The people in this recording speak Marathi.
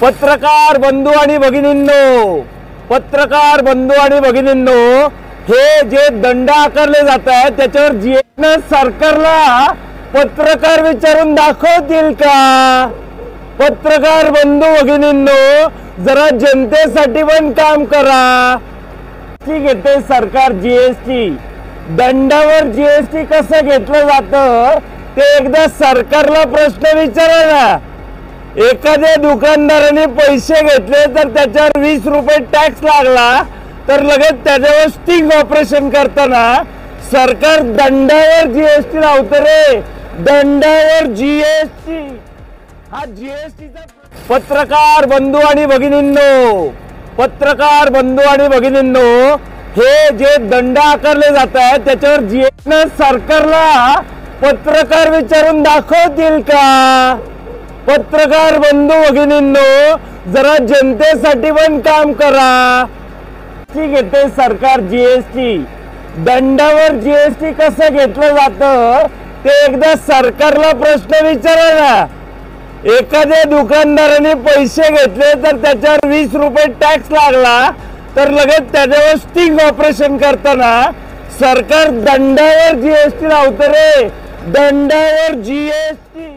पत्रकार बंधू आणि भगिनींनो, पत्रकार बंधू आणि भगिनींनो, हे जे दंड आकारले जात आहेत त्याच्यावर जीएसटी सरकारला पत्रकार विचारून दाखवतील का? पत्रकार बंधू भगिनींनो, जरा जनतेसाठी पण काम करा। घेते सरकार जीएसटी, दंडावर जीएसटी कसं घेतलं जातं ते एकदा सरकारला प्रश्न विचारा ना। एखाद्या दुकानदाराने पैसे घेतले तर त्याच्यावर 20 रुपये टॅक्स लागला तर लगेच त्याच्यावर स्टिंग ऑपरेशन करताना सरकार दंडावर जीएसटी लावतं रे, दंडावर जीएसटी। हा जीएसटीचा पत्रकार बंधू आणि भगिनींनो, पत्रकार बंधू आणि भगिनींनो, हे जे दंड आकारले जात आहेत त्याच्यावर जीएसटी सरकारला पत्रकार विचारून दाखवतील का? पत्रकार बंधू भगिनींनो, जरा जनतेसाठी पण काम करा। घेते सरकार जीएसटी, दंडावर जीएसटी कसं घेतलं जातं ते एकदा सरकारला प्रश्न विचारा ना। एखाद्या दुकानदाराने पैसे घेतले तर त्याच्यावर 20 रुपये टॅक्स लागला तर लगेच त्याच्यावर स्टिंग ऑपरेशन करताना सरकार दंडावर जीएसटी लावतं रे, दंडावर जीएसटी।